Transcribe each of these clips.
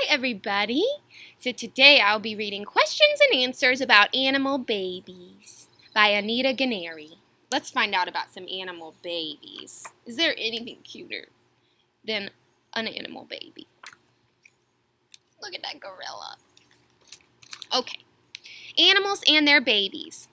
everybody. So today I'll be reading questions and answers about animal babies by Anita Ganeri. Let's find out about some animal babies. Is there anything cuter than an animal baby? Look at that gorilla. Okay, animals and their babies.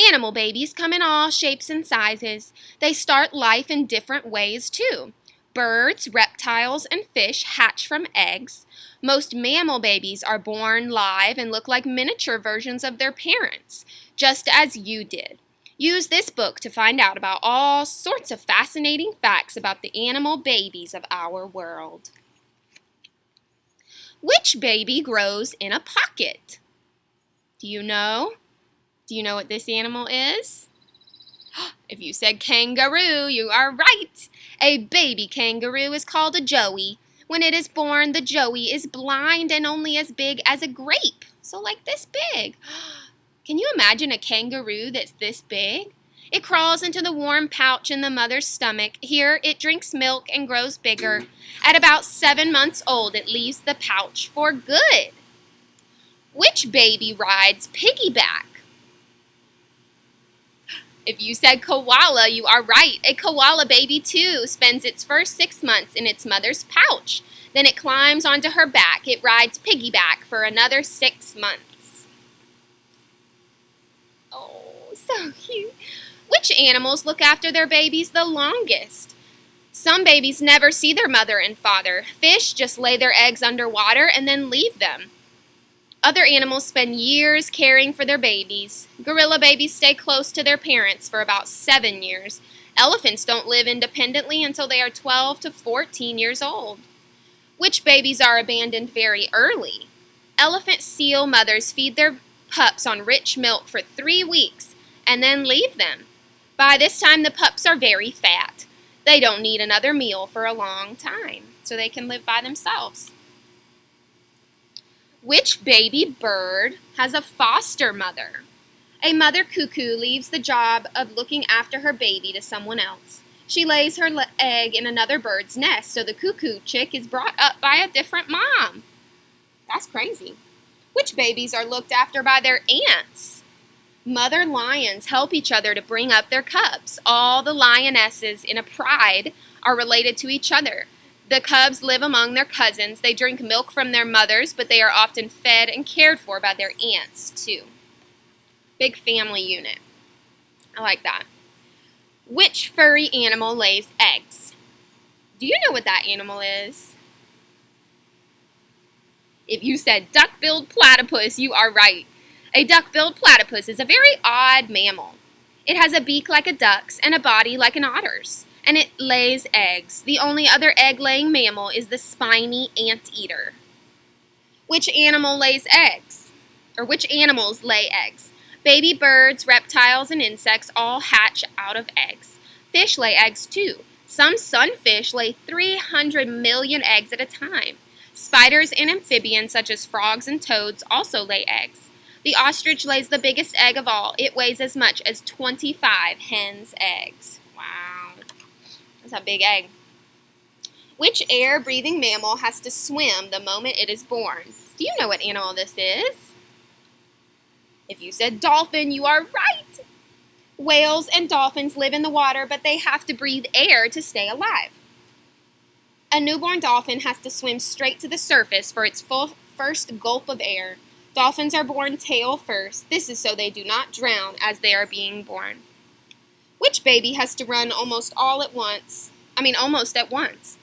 Animal babies come in all shapes and sizes. They start life in different ways too. Birds, reptiles, and fish hatch from eggs. Most mammal babies are born live and look like miniature versions of their parents, just as you did. Use this book to find out about all sorts of fascinating facts about the animal babies of our world. Which baby grows in a pocket? Do you know? Do you know what this animal is? If you said kangaroo, you are right. A baby kangaroo is called a joey. When it is born, the joey is blind and only as big as a grape. So like this big. Can you imagine a kangaroo that's this big? It crawls into the warm pouch in the mother's stomach. Here it drinks milk and grows bigger. At about 7 months old, it leaves the pouch for good. Which baby rides piggyback? If you said koala, you are right. A koala baby, too, spends its first 6 months in its mother's pouch. Then it climbs onto her back. It rides piggyback for another 6 months. Oh, so cute. Which animals look after their babies the longest? Some babies never see their mother and father. Fish just lay their eggs underwater and then leave them. Other animals spend years caring for their babies. Gorilla babies stay close to their parents for about 7 years. Elephants don't live independently until they are 12 to 14 years old. Which babies are abandoned very early? Elephant seal mothers feed their pups on rich milk for 3 weeks and then leave them. By this time, the pups are very fat. They don't need another meal for a long time, so they can live by themselves. Which baby bird has a foster mother? A mother cuckoo leaves the job of looking after her baby to someone else. She lays her egg in another bird's nest, so the cuckoo chick is brought up by a different mom. That's crazy. Which babies are looked after by their aunts? Mother lions help each other to bring up their cubs. All the lionesses in a pride are related to each other. The cubs live among their cousins. They drink milk from their mothers, but they are often fed and cared for by their aunts, too. Big family unit. I like that. Which furry animal lays eggs? Do you know what that animal is? If you said duck-billed platypus, you are right. A duck-billed platypus is a very odd mammal. It has a beak like a duck's and a body like an otter's. And it lays eggs. The only other egg-laying mammal is the spiny anteater. Which animal lays eggs? Or which animals lay eggs? Baby birds, reptiles, and insects all hatch out of eggs. Fish lay eggs too. Some sunfish lay 300 million eggs at a time. Spiders and amphibians such as frogs and toads also lay eggs. The ostrich lays the biggest egg of all. It weighs as much as 25 hen's eggs. Wow. That's a big egg. Which air-breathing mammal has to swim the moment it is born? Do you know what animal this is? If you said dolphin, you are right. Whales and dolphins live in the water, but they have to breathe air to stay alive. A newborn dolphin has to swim straight to the surface for its first gulp of air. Dolphins are born tail first. This is so they do not drown as they are being born. Which baby has to run almost at once?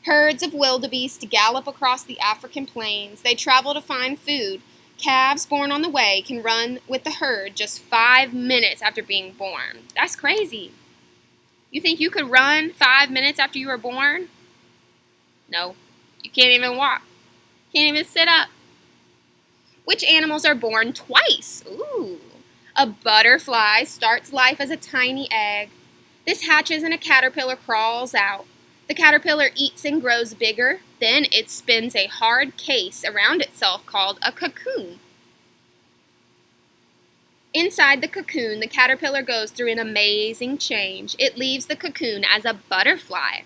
Herds of wildebeest gallop across the African plains. They travel to find food. Calves born on the way can run with the herd just 5 minutes after being born. That's crazy. You think you could run 5 minutes after you were born? No. You can't even walk. Can't even sit up. Which animals are born twice? Ooh. A butterfly starts life as a tiny egg. This hatches and a caterpillar crawls out. The caterpillar eats and grows bigger. Then it spins a hard case around itself called a cocoon. Inside the cocoon, the caterpillar goes through an amazing change. It leaves the cocoon as a butterfly.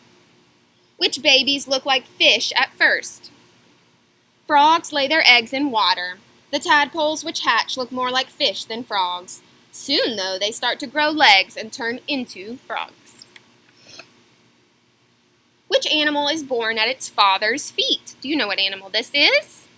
Which babies look like fish at first? Frogs lay their eggs in water. The tadpoles which hatch look more like fish than frogs. Soon, though, they start to grow legs and turn into frogs. Which animal is born at its father's feet? Do you know what animal this is?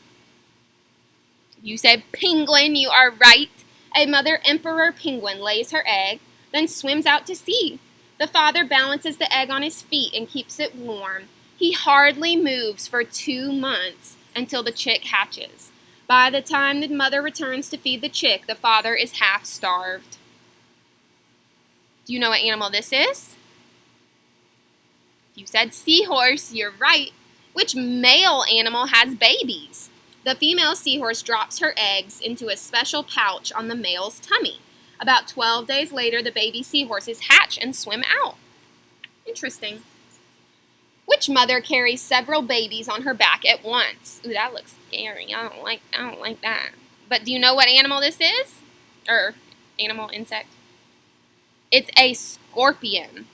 You said penguin. You are right. A mother emperor penguin lays her egg, then swims out to sea. The father balances the egg on his feet and keeps it warm. He hardly moves for 2 months until the chick hatches. By the time the mother returns to feed the chick, the father is half starved. Do you know what animal this is? You said seahorse. You're right. Which male animal has babies? The female seahorse drops her eggs into a special pouch on the male's tummy. About 12 days later, the baby seahorses hatch and swim out. Interesting. Which mother carries several babies on her back at once? Ooh, that looks scary. I don't like that. But do you know what animal this is? Or animal, insect? It's a scorpion.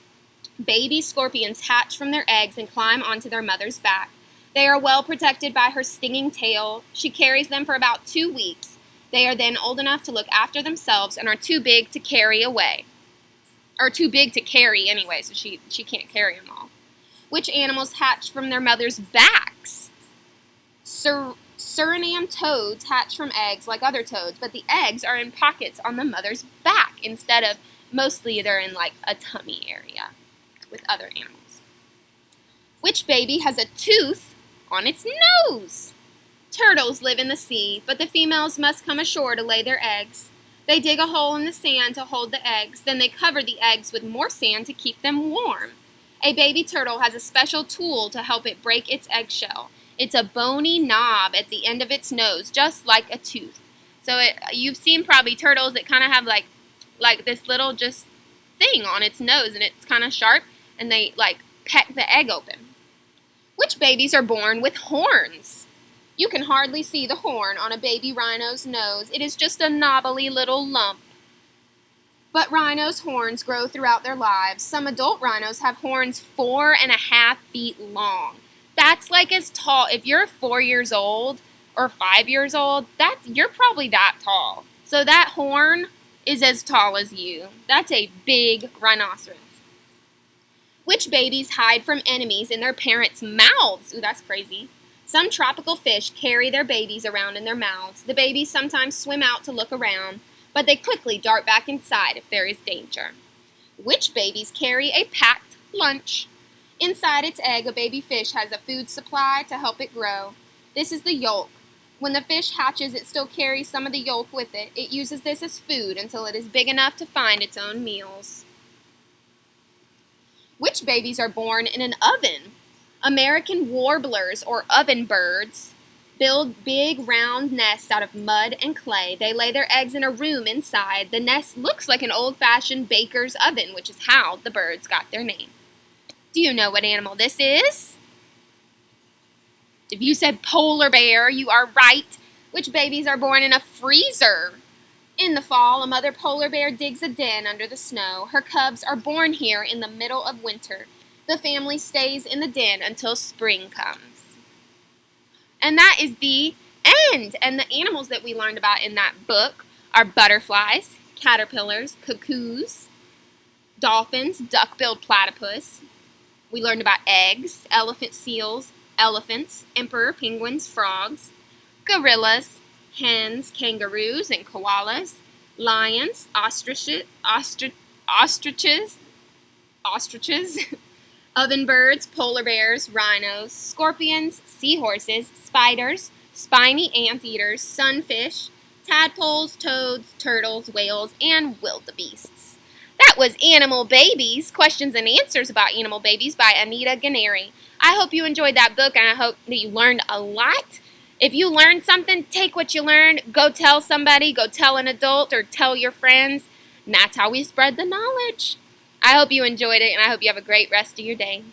Baby scorpions hatch from their eggs and climb onto their mother's back. They are well protected by her stinging tail. She carries them for about 2 weeks. They are then old enough to look after themselves and are too big to carry away. Or too big to carry anyway, so she can't carry them all. Which animals hatch from their mother's backs? Suriname toads hatch from eggs like other toads, but the eggs are in pockets on the mother's back instead of mostly they're in like a tummy area with other animals. Which baby has a tooth on its nose? Turtles live in the sea, but the females must come ashore to lay their eggs. They dig a hole in the sand to hold the eggs, then they cover the eggs with more sand to keep them warm. A baby turtle has a special tool to help it break its eggshell. It's a bony knob at the end of its nose, just like a tooth. So you've seen probably turtles that kind of have like this little just thing on its nose, and it's kind of sharp, and they like peck the egg open. Which babies are born with horns? You can hardly see the horn on a baby rhino's nose. It is just a knobbly little lump. But rhinos' horns grow throughout their lives. Some adult rhinos have horns 4.5 feet long. That's like as tall. If you're 4 years old or 5 years old, you're probably that tall. So that horn is as tall as you. That's a big rhinoceros. Which babies hide from enemies in their parents' mouths? Ooh, that's crazy. Some tropical fish carry their babies around in their mouths. The babies sometimes swim out to look around, but they quickly dart back inside if there is danger. Which babies carry a packed lunch? Inside its egg, a baby fish has a food supply to help it grow. This is the yolk. When the fish hatches, it still carries some of the yolk with it. It uses this as food until it is big enough to find its own meals. Which babies are born in an oven? American warblers, or oven birds, build big round nests out of mud and clay. They lay their eggs in a room inside. The nest looks like an old-fashioned baker's oven, which is how the birds got their name. Do you know what animal this is? If you said polar bear, you are right. Which babies are born in a freezer? In the fall, a mother polar bear digs a den under the snow. Her cubs are born here in the middle of winter. The family stays in the den until spring comes. And that is the end. And the animals that we learned about in that book are butterflies, caterpillars, cuckoos, dolphins, duck-billed platypus. We learned about eggs, elephant seals, elephants, emperor penguins, frogs, gorillas, hens, kangaroos, and koalas, lions, ostriches, oven birds, polar bears, rhinos, scorpions, seahorses, spiders, spiny anteaters, sunfish, tadpoles, toads, turtles, whales, and wildebeests. That was Animal Babies, Questions and Answers about Animal Babies by Anita Ganeri. I hope you enjoyed that book, and I hope that you learned a lot. If you learned something, take what you learned, go tell somebody, go tell an adult, or tell your friends, and that's how we spread the knowledge. I hope you enjoyed it, and I hope you have a great rest of your day.